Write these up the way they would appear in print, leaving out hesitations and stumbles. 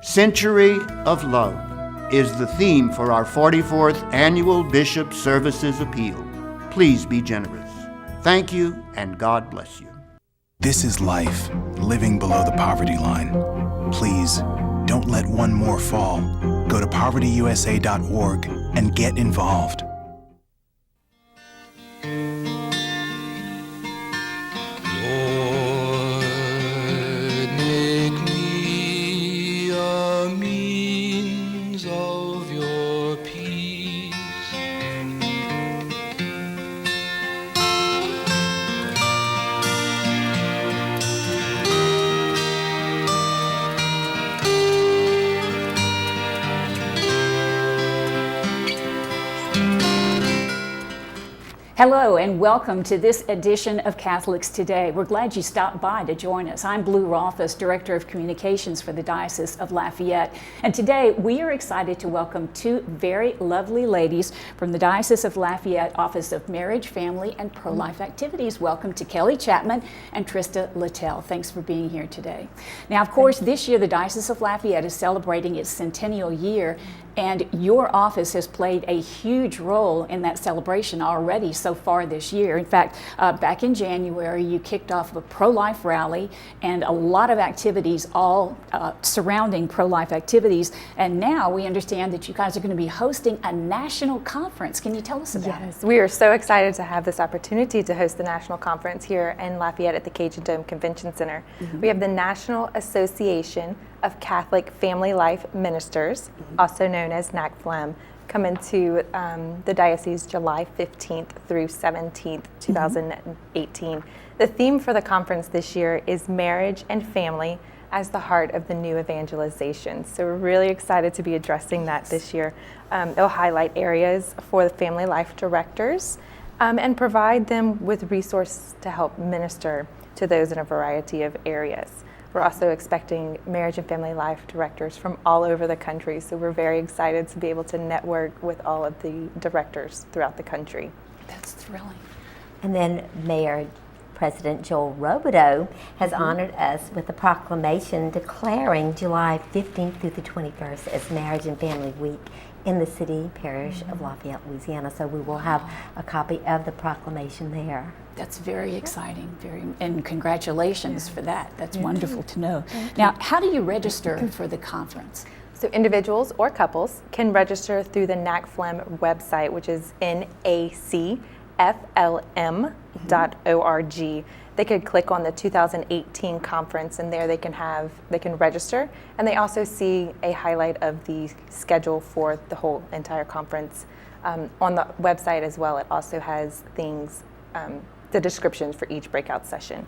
Century of Love is the theme for our 44th Annual Bishop Services Appeal. Please be generous. Thank you, and God bless you. This is life, living below the poverty line. Please, don't let one more fall. Go to povertyusa.org and get involved. Hello and welcome to this edition of Catholics Today. We're glad you stopped by to join us. I'm Blue Rothfuss, Director of Communications for the Diocese of Lafayette. And today we are excited to welcome two very lovely ladies from the Diocese of Lafayette Office of Marriage, Family, and Pro-Life Activities. Welcome to Kelly Chapman and Trista Littell. Thanks for being here today. Now, of course, this year the Diocese of Lafayette is celebrating its centennial year, and your office has played a huge role in that celebration already so far this year. In fact, back in January, you kicked off a pro-life rally and a lot of activities all surrounding pro-life activities. And now we understand that you guys are going to be hosting a national conference. Can you tell us about it? Yes, we are so excited to have this opportunity to host the national conference here in Lafayette at the Cajun Dome Convention Center. We have the National Association of Catholic Family Life Ministers, also known as NACFLAM, coming to the diocese July 15th through 17th, 2018. The theme for the conference this year is Marriage and Family as the Heart of the New Evangelization. So we're really excited to be addressing that this year. It'll highlight areas for the family life directors and provide them with resources to help minister to those in a variety of areas. We're also expecting marriage and family life directors from all over the country, so we're very excited to be able to network with all of the directors throughout the country. That's thrilling. And then Mayor President Joel Robideau has honored us with a proclamation declaring July 15th through the 21st as Marriage and Family Week in the city parish of Lafayette, Louisiana. So we will have a copy of the proclamation there. That's very exciting, and congratulations for that. That's wonderful to know. Now, how do you register for the conference? So individuals or couples can register through the NACFLAM website, which is nacflm.org. They could click on the 2018 conference, and there they can register, and they also see a highlight of the schedule for the whole entire conference on the website as well. It also has things, the descriptions for each breakout session.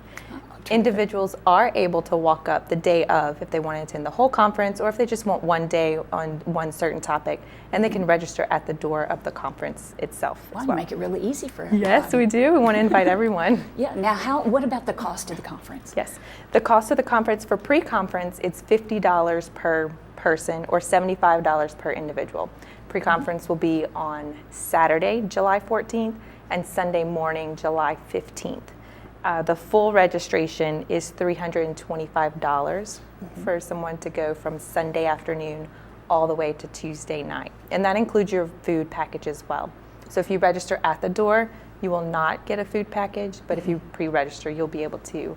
Individuals are able to walk up the day of if they want to attend the whole conference, or if they just want one day on one certain topic, and they can register at the door of the conference itself. Well, you make it really easy for everybody. Yes, we do. We want to invite everyone. Yeah. Now, what about the cost of the conference? Yes, the cost of the conference for pre-conference, it's $50 per person or $75 per individual. Pre-conference will be on Saturday, July 14th, and Sunday morning, July 15th. The full registration is $325 for someone to go from Sunday afternoon all the way to Tuesday night. And that includes your food package as well. So if you register at the door, you will not get a food package, but if you pre-register, you'll be able to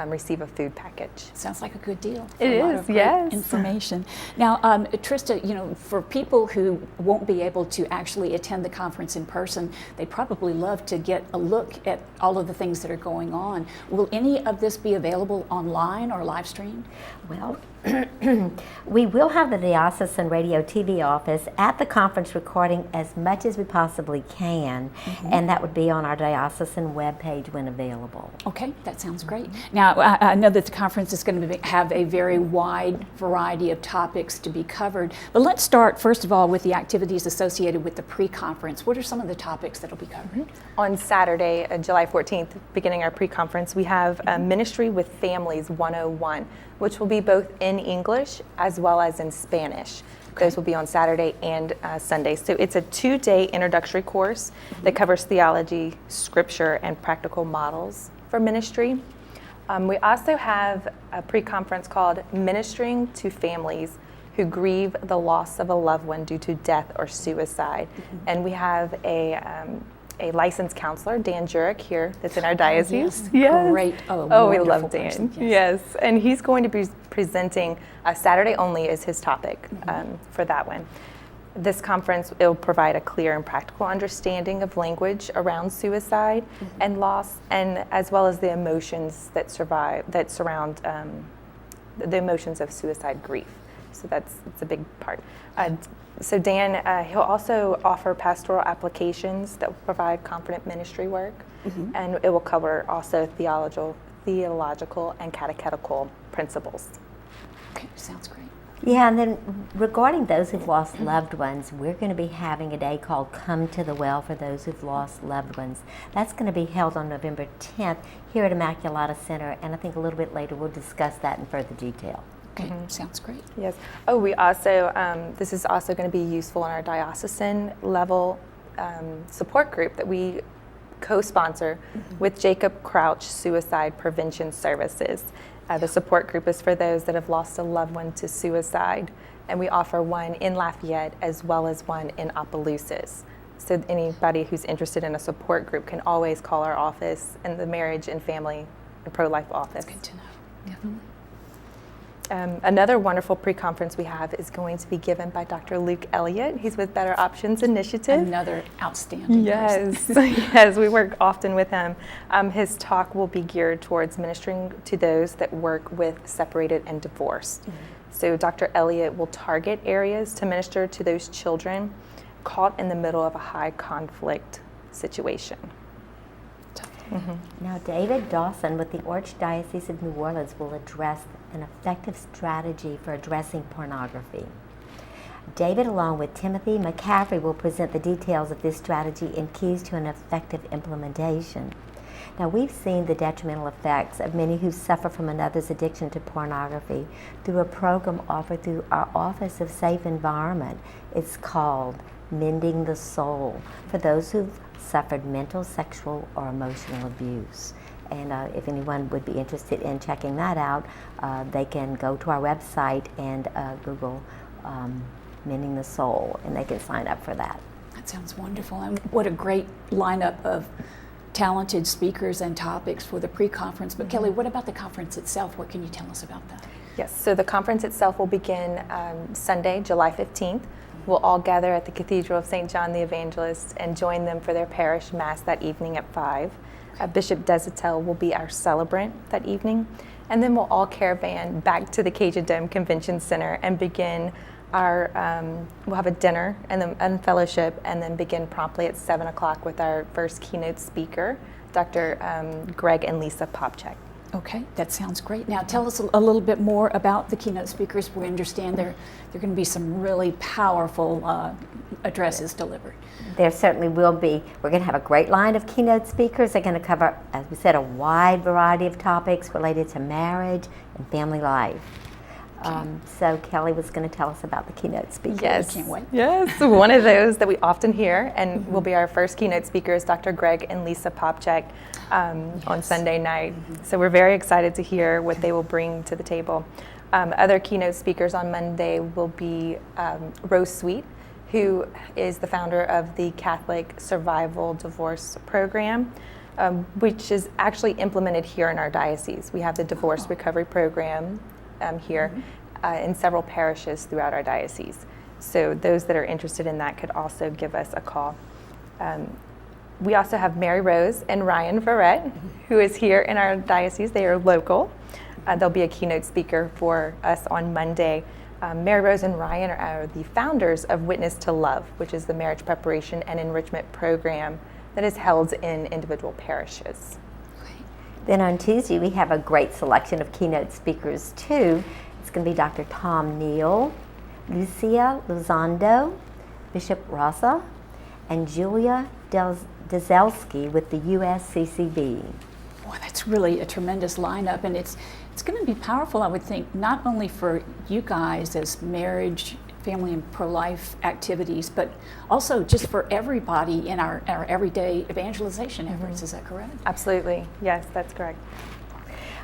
receive a food package. Sounds like a good deal. It is, yes. Information. Now, Trista, for people who won't be able to actually attend the conference in person, they'd probably love to get a look at all of the things that are going on. Will any of this be available online or live streamed? Well, we will have the Diocesan Radio TV office at the conference recording as much as we possibly can, and that would be on our diocesan webpage when available. Okay, that sounds great. Now, I know that the conference is going to have a very wide variety of topics to be covered, but let's start first of all with the activities associated with the pre-conference. What are some of the topics that will be covered? On Saturday, July 14th, beginning our pre-conference, we have Ministry with Families 101, which will be both in English as well as in Spanish. Okay. Those will be on Saturday and Sunday. So it's a 2-day introductory course that covers theology, scripture, and practical models for ministry. We also have a pre-conference called Ministering to Families who grieve the loss of a loved one due to death or suicide. And we have a licensed counselor, Dan Jurek, here that's in our diocese. Yes. Great. Oh, we love Dan. Person. Yes. And he's going to be presenting Saturday only is his topic for that one. This conference will provide a clear and practical understanding of language around suicide and loss, and as well as the emotions that surround the emotions of suicide grief. So it's a big part. So Dan, he'll also offer pastoral applications that will provide confident ministry work, and it will cover also theological and catechetical principles. Okay, sounds great. Yeah, and then regarding those who've lost loved ones, we're going to be having a day called Come to the Well for those who've lost loved ones. That's going to be held on November 10th here at Immaculata Center, and I think a little bit later we'll discuss that in further detail. Okay, sounds great. Yes. Oh, we also, this is also going to be useful in our diocesan level support group that we co-sponsor with Jacob Crouch Suicide Prevention Services. The support group is for those that have lost a loved one to suicide, and we offer one in Lafayette as well as one in Opelousas. So anybody who's interested in a support group can always call our office in the Marriage and Family and Pro-Life office. That's good to know. Definitely. Another wonderful pre-conference we have is going to be given by Dr. Luke Elliott. He's with Better Options Initiative. Another outstanding person. Yes, we work often with him. His talk will be geared towards ministering to those that work with separated and divorced. So Dr. Elliott will target areas to minister to those children caught in the middle of a high conflict situation. Now, David Dawson with the Archdiocese of New Orleans will address an effective strategy for addressing pornography. David, along with Timothy McCaffrey, will present the details of this strategy and keys to an effective implementation. Now, we've seen the detrimental effects of many who suffer from another's addiction to pornography through a program offered through our Office of Safe Environment. It's called Mending the Soul, for those who've suffered mental, sexual, or emotional abuse. And if anyone would be interested in checking that out, they can go to our website and Google Mending the Soul, and they can sign up for that. That sounds wonderful. And what a great lineup of talented speakers and topics for the pre-conference. But Kelly, what about the conference itself? What can you tell us about that? Yes, so the conference itself will begin Sunday, July 15th. We'll all gather at the Cathedral of St. John the Evangelist and join them for their parish mass that evening at 5. Bishop Desitel will be our celebrant that evening. And then we'll all caravan back to the Cajun Dome Convention Center and begin our, we'll have a dinner and fellowship, and then begin promptly at 7 o'clock with our first keynote speaker, Dr. Greg and Lisa Popchak. Okay, that sounds great. Now tell us a little bit more about the keynote speakers. We understand there are going to be some really powerful addresses delivered. There certainly will be. We're going to have a great line of keynote speakers. They're going to cover, as we said, a wide variety of topics related to marriage and family life. So Kelly was going to tell us about the keynote speakers. Yes, Can't wait. Yes, one of those that we often hear, and will be our first keynote speakers, Dr. Greg and Lisa Popchak, on Sunday night. So we're very excited to hear what they will bring to the table. Other keynote speakers on Monday will be Rose Sweet, who is the founder of the Catholic Survival Divorce Program, which is actually implemented here in our diocese. We have the Divorce Recovery Program here in several parishes throughout our diocese. So those that are interested in that could also give us a call. We also have Mary Rose and Ryan Verrett, who is here in our diocese. They are local. They'll be a keynote speaker for us on Monday. Mary Rose and Ryan are the founders of Witness to Love, which is the marriage preparation and enrichment program that is held in individual parishes. Then on Tuesday, we have a great selection of keynote speakers, too. It's going to be Dr. Tom Neal, Lucia Lozando, Bishop Rosa, and Julia Dzelski with the USCCB. Boy, that's really a tremendous lineup, and it's going to be powerful, I would think, not only for you guys as marriage, family, and pro-life activities, but also just for everybody in our everyday evangelization efforts. Is that correct? Absolutely. Yes, that's correct.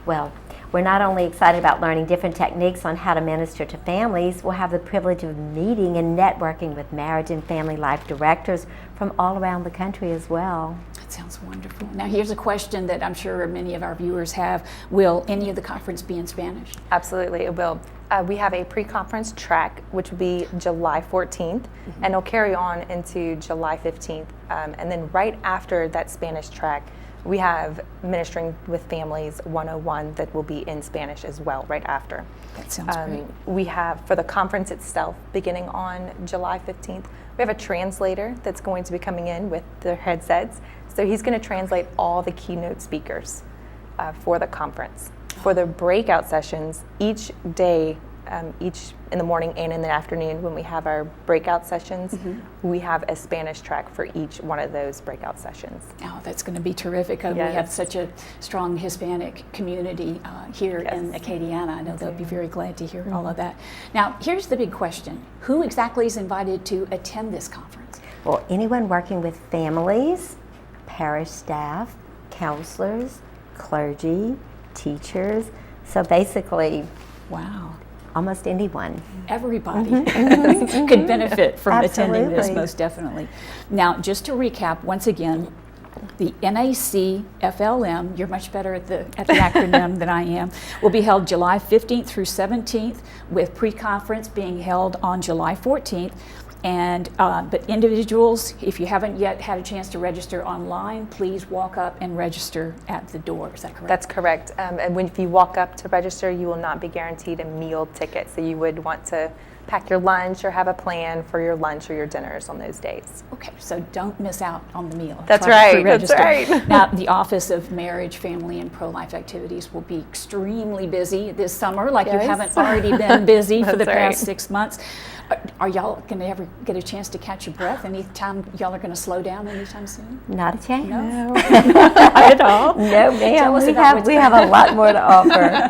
Well, we're not only excited about learning different techniques on how to minister to families, we'll have the privilege of meeting and networking with marriage and family life directors from all around the country as well. That sounds wonderful. Now, here's a question that I'm sure many of our viewers have. Will any of the conference be in Spanish? Absolutely, it will. We have a pre-conference track, which will be July 14th, and it'll carry on into July 15th. And then right after that Spanish track, we have Ministering with Families 101 that will be in Spanish as well right after. That sounds great. We have, for the conference itself, beginning on July 15th, we have a translator that's going to be coming in with their headsets. So he's going to translate all the keynote speakers for the conference. For the breakout sessions, each day, each in the morning and in the afternoon, when we have our breakout sessions, we have a Spanish track for each one of those breakout sessions. Oh, that's going to be terrific. We have such a strong Hispanic community here in Acadiana. I know they'll be very glad to hear all of that. Now, here's the big question. Who exactly is invited to attend this conference? Well, anyone working with families, parish staff, counselors, clergy, teachers. So basically, Wow. almost anyone. Everybody could benefit from attending this, Absolutely. most definitely. Now, just to recap, once again, the NACFLM, you're much better at the acronym than I am, will be held July 15th through 17th, with pre-conference being held on July 14th. And but individuals, if you haven't yet had a chance to register online, please walk up and register at the door. Is that correct? That's correct. And if you walk up to register, you will not be guaranteed a meal ticket. So you would want to pack your lunch or have a plan for your lunch or your dinners on those days. Okay, so don't miss out on the meal. That's Try to right, pre-register. that's right. Now, the Office of Marriage, Family, and Pro-Life Activities will be extremely busy this summer, like you Yes. haven't already been busy for the That's past right. 6 months. Are y'all going to ever get a chance to catch your breath anytime y'all are going to slow down anytime soon? Not a chance. No. Not at all. No, ma'am. Tell us about what's We have a lot more to offer.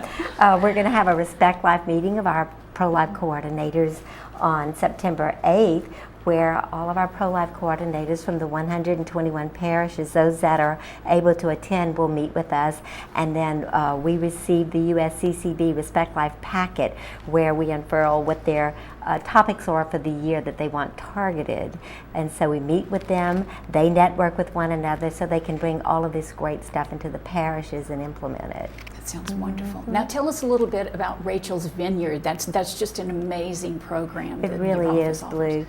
We're going to have a Respect Life meeting of our pro-life coordinators on September 8th, where all of our pro-life coordinators from the 121 parishes, those that are able to attend, will meet with us. And then we receive the USCCB Respect Life packet, where we unfurl what their topics are for the year that they want targeted. And so we meet with them, they network with one another so they can bring all of this great stuff into the parishes and implement it. That sounds wonderful. Now, tell us a little bit about Rachel's Vineyard. That's just an amazing program. It that really your is, office offers. Blue.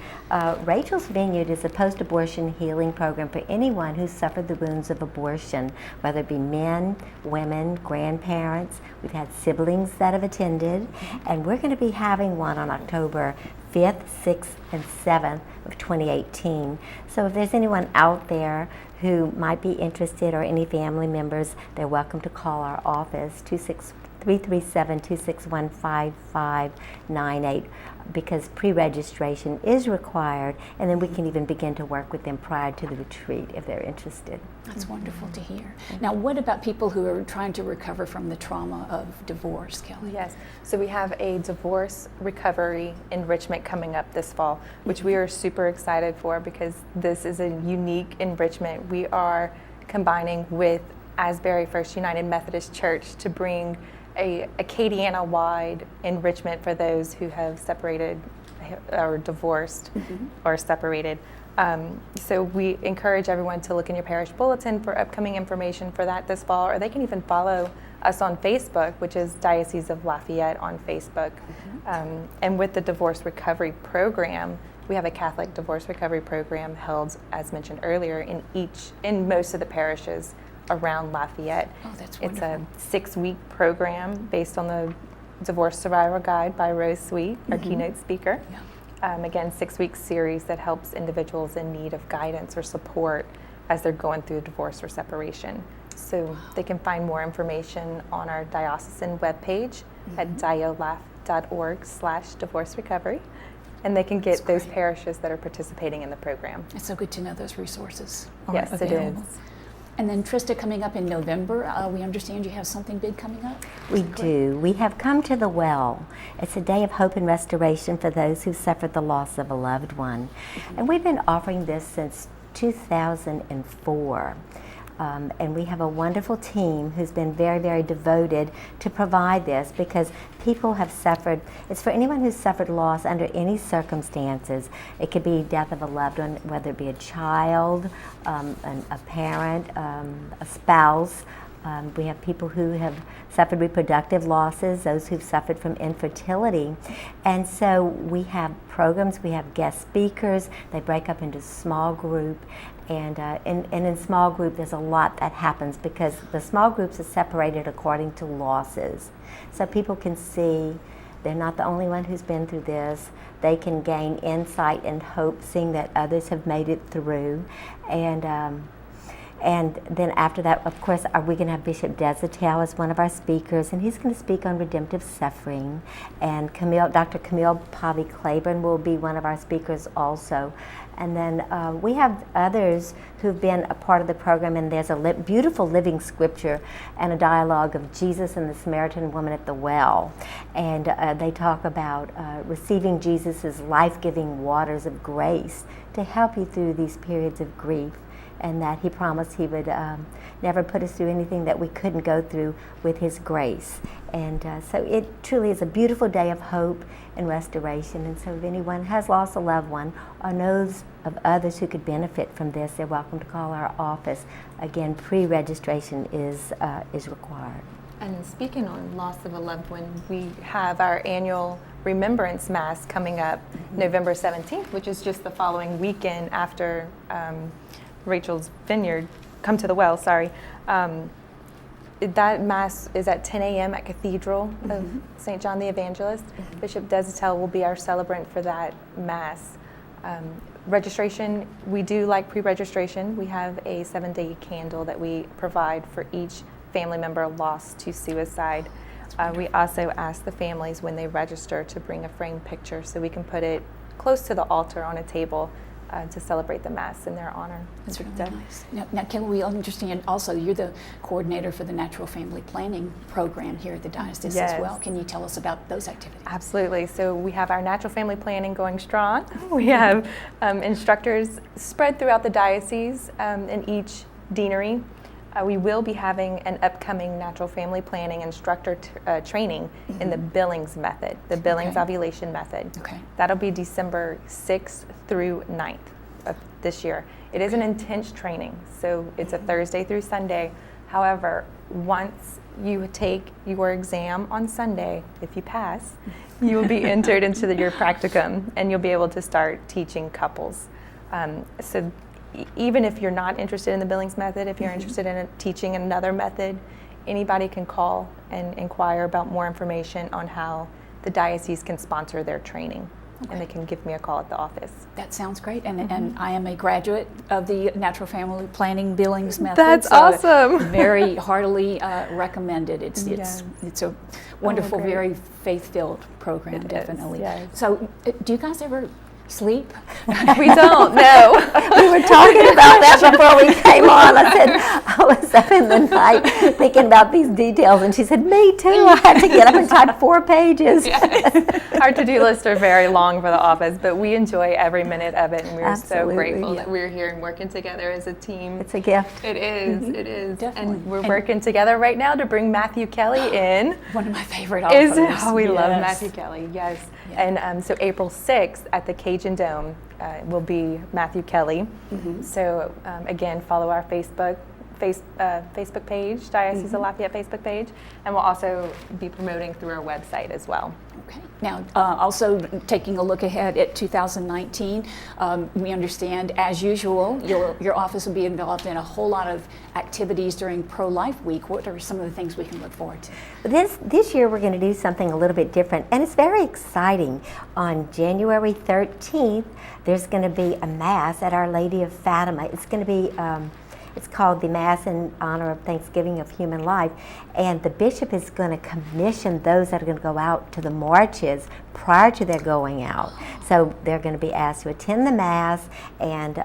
Rachel's Vineyard is a post-abortion healing program for anyone who suffered the wounds of abortion, whether it be men, women, grandparents. We've had siblings that have attended, and we're going to be having one on October 5th, 6th, and 7th of 2018. So if there's anyone out there who might be interested, or any family members, they're welcome to call our office, 337-261-5598, because pre-registration is required, and then we can even begin to work with them prior to the retreat if they're interested. That's wonderful to hear. Now, what about people who are trying to recover from the trauma of divorce, Kelly? Yes, so we have a divorce recovery enrichment coming up this fall, which we are super excited for because this is a unique enrichment. We are combining with Asbury First United Methodist Church to bring a Acadiana-wide enrichment for those who have separated or divorced or separated. So we encourage everyone to look in your parish bulletin for upcoming information for that this fall, or they can even follow us on Facebook, which is Diocese of Lafayette on Facebook. And with the divorce recovery program, we have a Catholic divorce recovery program held, as mentioned earlier, in most of the parishes around Lafayette. Oh, that's It's wonderful. a 6-week program based on the Divorce Survivor Guide by Rose Sweet, our keynote speaker. Yeah. Again, 6-week series that helps individuals in need of guidance or support as they're going through divorce or separation. So they can find more information on our diocesan webpage at diolaf.org/divorce recovery. And they can get those parishes that are participating in the program. It's so good to know those resources are Yes, it available. is. And then, Trista, coming up in November, we understand you have something big coming up? We do. We have Come to the Well. It's a day of hope and restoration for those who suffered the loss of a loved one. And we've been offering this since 2004. And we have a wonderful team who's been very, very devoted to provide this, because people have suffered. It's for anyone who's suffered loss under any circumstances. It could be death of a loved one, whether it be a child, a parent, a spouse. We have people who have suffered reproductive losses, those who've suffered from infertility. And so we have programs, we have guest speakers. They break up into small group. And in small group, there's a lot that happens, because the small groups are separated according to losses. So people can see they're not the only one who's been through this. They can gain insight and hope, seeing that others have made it through. And then after that, of course, we're going to have Bishop Desatel as one of our speakers, and he's going to speak on redemptive suffering. And Dr. Camille Pavi-Claiborne will be one of our speakers also. And then we have others who've been a part of the program, and there's a beautiful living scripture and a dialogue of Jesus and the Samaritan woman at the well. And they talk about receiving Jesus' life-giving waters of grace to help you through these periods of grief, and that he promised he would never put us through anything that we couldn't go through with his grace. And so it truly is a beautiful day of hope and restoration. And so if anyone has lost a loved one or knows of others who could benefit from this, they're welcome to call our office. Again, pre-registration is required. And speaking on loss of a loved one, we have our annual Remembrance Mass coming up November 17th, which is just the following weekend after Rachel's Vineyard, Come to the Well, sorry. That Mass is at 10 a.m. at Cathedral of St. John the Evangelist. Bishop Desatel will be our celebrant for that Mass. Registration, we do like pre-registration. We have a 7-day candle that we provide for each family member lost to suicide. We also ask the families when they register to bring a framed picture so we can put it close to the altar on a table to celebrate the Mass in their honor. That's really nice. Now, Kelly, we understand also you're the coordinator for the Natural Family Planning Program here at the diocese as well. Can you tell us about those activities? Absolutely. So we have our natural family planning going strong. We have instructors spread throughout the diocese in each deanery. We will be having an upcoming natural family planning instructor training in the Billings method, the Billings ovulation method. That'll be December 6th through 9th of this year. It is an intense training, so it's a Thursday through Sunday. However, once you take your exam on Sunday, if you pass, you will be entered into your practicum, and you'll be able to start teaching couples. So even if you're not interested in the Billings method, if you're interested in teaching another method, anybody can call and inquire about more information on how the diocese can sponsor their training. And they can give me a call at the office. That sounds great. And I am a graduate of the Natural Family Planning Billings method. That's awesome. Very heartily recommended. It's a wonderful, very faith-filled program, definitely. So do you guys ever sleep? We don't, no. We were talking about that before we came on. I said, I was up in the night thinking about these details, and she said, me too. I had to get up and type 4 pages. Our to-do lists are very long for the office, but we enjoy every minute of it, and we're so grateful that we're here and working together as a team. It's a gift. It is, it is. Definitely. And we're working together right now to bring Matthew Kelly in. One of my favorite authors. We love Matthew Kelly, yes. And so April 6th at the Cajun Dome will be Matthew Kelly. So again, follow our Facebook page, Diocese of Lafayette Facebook page, and we'll also be promoting through our website as well. Okay. Now, also taking a look ahead at 2019, we understand, as usual, your office will be involved in a whole lot of activities during Pro-Life Week. What are some of the things we can look forward to? This year we're going to do something a little bit different, and it's very exciting. On January 13th, there's going to be a Mass at Our Lady of Fatima. It's going to be it's called the Mass in Honor of Thanksgiving of Human Life, and the bishop is going to commission those that are going to go out to the marches prior to their going out. So they're going to be asked to attend the Mass, and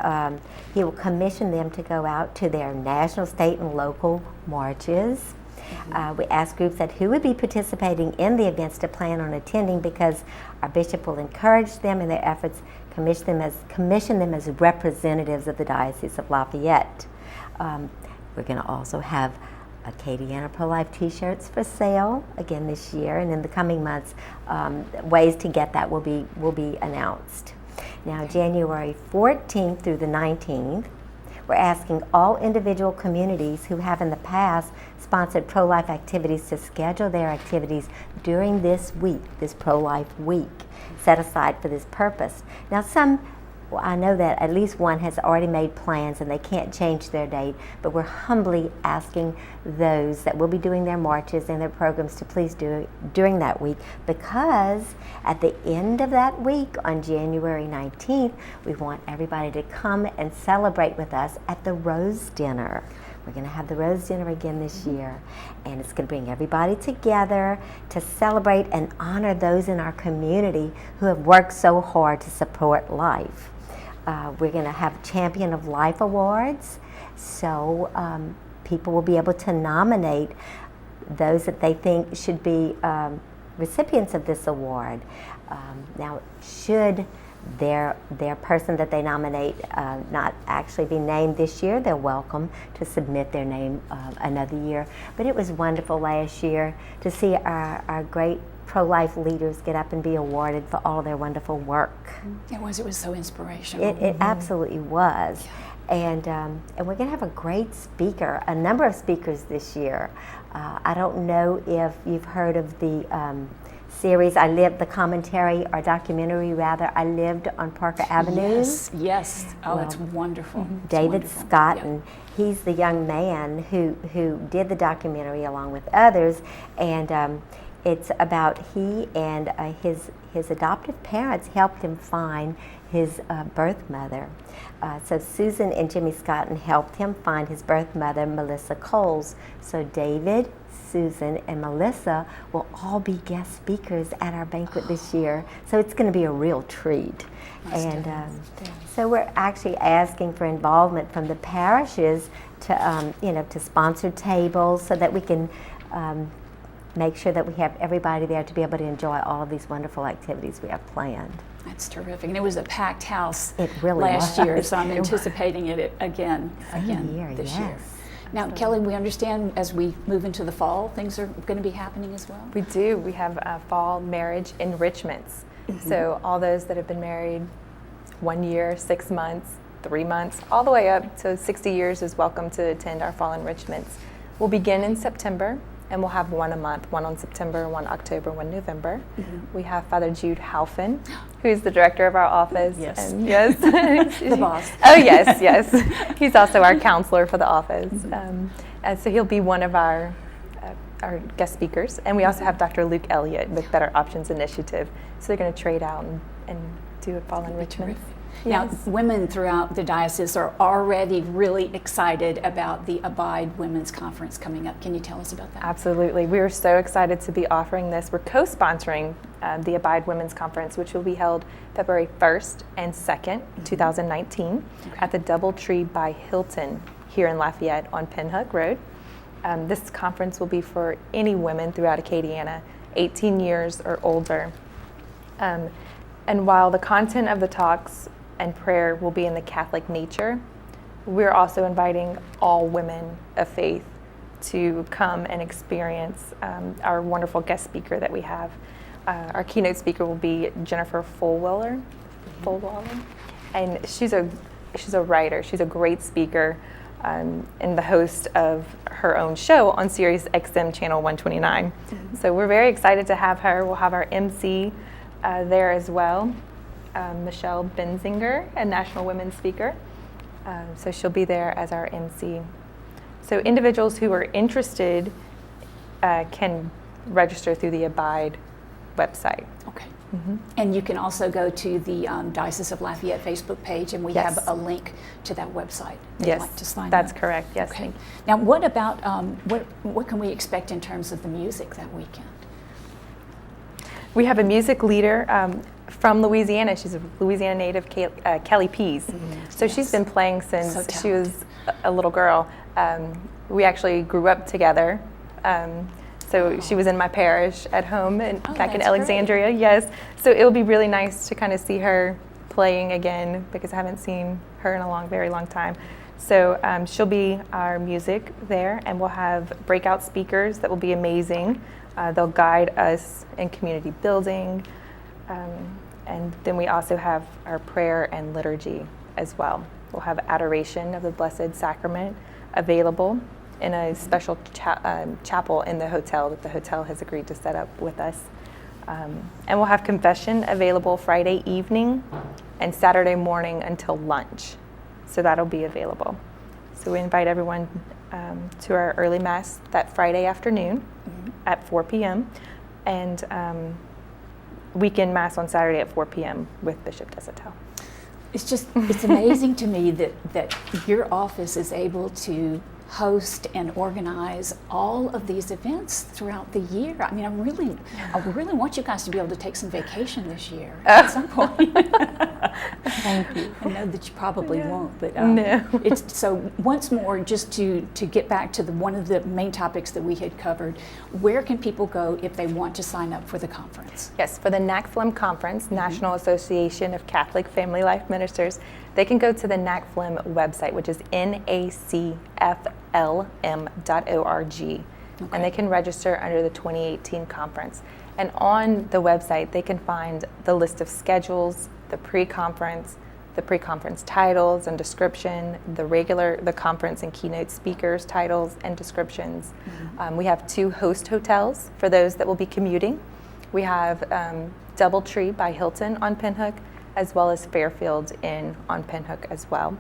he will commission them to go out to their national, state, and local marches. We ask groups that who would be participating in the events to plan on attending, because our bishop will encourage them in their efforts, commission them as representatives of the Diocese of Lafayette. We're going to also have Acadiana Pro-Life t-shirts for sale again this year, and in the coming months, ways to get that will be announced. Now, January 14th through the 19th, we're asking all individual communities who have in the past sponsored pro-life activities to schedule their activities during this week, this pro-life week, set aside for this purpose. Now, I know that at least one has already made plans and they can't change their date, but we're humbly asking those that will be doing their marches and their programs to please do it during that week, because at the end of that week, on January 19th, we want everybody to come and celebrate with us at the Rose Dinner. We're going to have the Rose Dinner again this year, and it's going to bring everybody together to celebrate and honor those in our community who have worked so hard to support life. We're going to have Champion of Life Awards, so people will be able to nominate those that they think should be recipients of this award. Now, should their person that they nominate not actually be named this year, they're welcome to submit their name another year. But it was wonderful last year to see our great pro-life leaders get up and be awarded for all their wonderful work. It was so inspirational. It absolutely was. And we're going to have a great speaker, a number of speakers this year. I don't know if you've heard of the series, the commentary or documentary rather, I Lived on Parker Avenue. Yes. Oh, Well, it's wonderful. It's David wonderful. Scotton, he's the young man who did the documentary along with others, and it's about he and his adoptive parents helped him find his birth mother. So Susan and Jimmy Scotton helped him find his birth mother, Melissa Coles. So David, Susan, and Melissa will all be guest speakers at our banquet this year. So it's going to be a real treat. And so we're actually asking for involvement from the parishes to, to sponsor tables so that we can make sure that we have everybody there to be able to enjoy all of these wonderful activities we have planned. That's terrific. And it was a packed house It really last was. year, so I'm anticipating it again year, this yes. year. Now, Kelly, we understand as we move into the fall, things are going to be happening as well? We do. We have fall marriage enrichments. So all those that have been married 1 year, 6 months, 3 months, all the way up to 60 years is welcome to attend our fall enrichments. We'll begin in September, and we'll have one a month, one on September, one October, one November. We have Father Jude Halfin, who's the director of our office. Yes. And yes. The boss. Oh, yes, yes. He's also our counselor for the office. And so he'll be one of our guest speakers. And we also have Dr. Luke Elliott with Better Options Initiative. So they're going to trade out and do a fall enrichment. Now, Yes. women throughout the diocese are already really excited about the Abide Women's Conference coming up. Can you tell us about that? Absolutely. We are so excited to be offering this. We're co-sponsoring the Abide Women's Conference, which will be held February 1st and 2nd, 2019, at the Doubletree by Hilton here in Lafayette on Pinhook Road. This conference will be for any women throughout Acadiana, 18 years or older. And while the content of the talks and prayer will be in the Catholic nature, we're also inviting all women of faith to come and experience our wonderful guest speaker that we have. Our keynote speaker will be Jennifer Fulwaller, and she's a writer. She's a great speaker and the host of her own show on Sirius XM Channel 129. So we're very excited to have her. We'll have our MC there as well, Michelle Benzinger, a national women's speaker. So she'll be there as our MC. So individuals who are interested can register through the Abide website. Okay. And you can also go to the Diocese of Lafayette Facebook page, and we Yes. have a link to that website. If Yes, you'd like to sign that's up. correct. Yes. Okay. Now, what about what can we expect in terms of the music that weekend? We have a music leader from Louisiana. She's a Louisiana native, Kelly Pease. So she's been playing since So she was a little girl. We actually grew up together. So she was in my parish at home back in that's Alexandria. Yes. So it'll be really nice to kind of see her playing again, because I haven't seen her in a very long time. So she'll be our music there, and we'll have breakout speakers that will be amazing. They'll guide us in community building. And then we also have our prayer and liturgy as well. We'll have adoration of the Blessed Sacrament available in a special chapel in the hotel that the hotel has agreed to set up with us. And we'll have confession available Friday evening and Saturday morning until lunch. So that'll be available. So we invite everyone to our early Mass that Friday afternoon at 4 p.m. and weekend Mass on Saturday at 4 p.m. with Bishop Desautels. It's amazing to me that your office is able to host and organize all of these events throughout the year. I mean, I really want you guys to be able to take some vacation this year at some point. Thank you. I know that you probably won't, but No. it's so. Once more, just to get back to one of the main topics that we had covered, where can people go if they want to sign up for the conference? Yes, for the NACFLM Conference, National Association of Catholic Family Life Ministers, they can go to the NACFLM website, which is nacflm.org, and they can register under the 2018 conference. And on the website, they can find the list of schedules, the pre-conference titles and description, the conference and keynote speakers titles and descriptions. We have 2 host hotels for those that will be commuting. We have Doubletree by Hilton on Pinhook, as well as Fairfield Inn on Pinhook as well.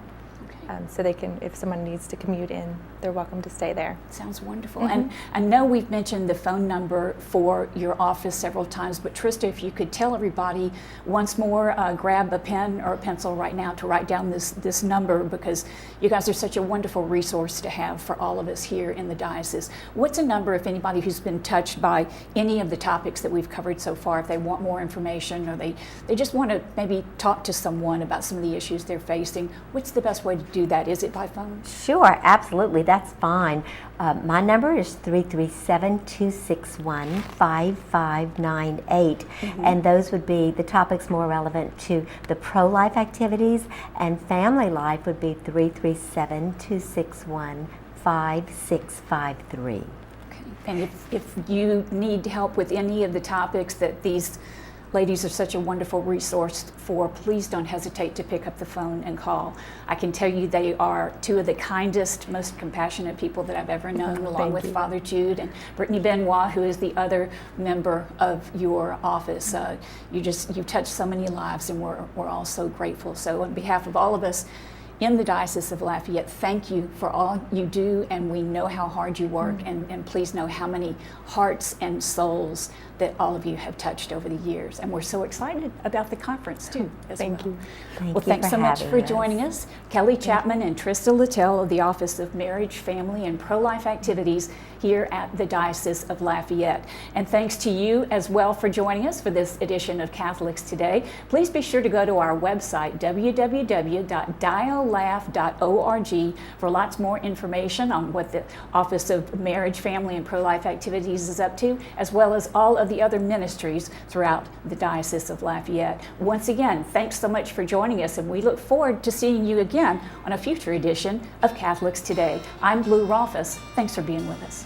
So they can, if someone needs to commute in, they're welcome to stay there. Sounds wonderful. And I know we've mentioned the phone number for your office several times, but Trista, if you could tell everybody once more, grab a pen or a pencil right now to write down this number, because you guys are such a wonderful resource to have for all of us here in the diocese. What's a number if anybody who's been touched by any of the topics that we've covered so far, if they want more information or they just want to maybe talk to someone about some of the issues they're facing, what's the best way to do that? Is it by phone? Sure, absolutely, that's fine. My number is 337-261-5598, and those would be the topics more relevant to the pro-life activities, and family life would be 337-261-5653. Okay. And if you need help with any of the topics that these ladies are such a wonderful resource for, please don't hesitate to pick up the phone and call. I can tell you they are 2 of the kindest, most compassionate people that I've ever known, along with Father Jude and Brittany Benoit, who is the other member of your office. You touch so many lives, and we're all so grateful. So on behalf of all of us in the Diocese of Lafayette, thank you for all you do, and we know how hard you work, and please know how many hearts and souls that all of you have touched over the years. And we're so excited about the conference too, as well. Thank you. Thank Well, you thanks for so much having for us. joining us. Kelly Chapman and Trista Littell of the Office of Marriage, Family, and Pro-Life Activities here at the Diocese of Lafayette. And thanks to you as well for joining us for this edition of Catholics Today. Please be sure to go to our website, www.diallaf.org, for lots more information on what the Office of Marriage, Family, and Pro-Life Activities is up to, as well as all of the other ministries throughout the Diocese of Lafayette. Once again, thanks so much for joining us, and we look forward to seeing you again on a future edition of Catholics Today. I'm Blue Rolfes. Thanks for being with us.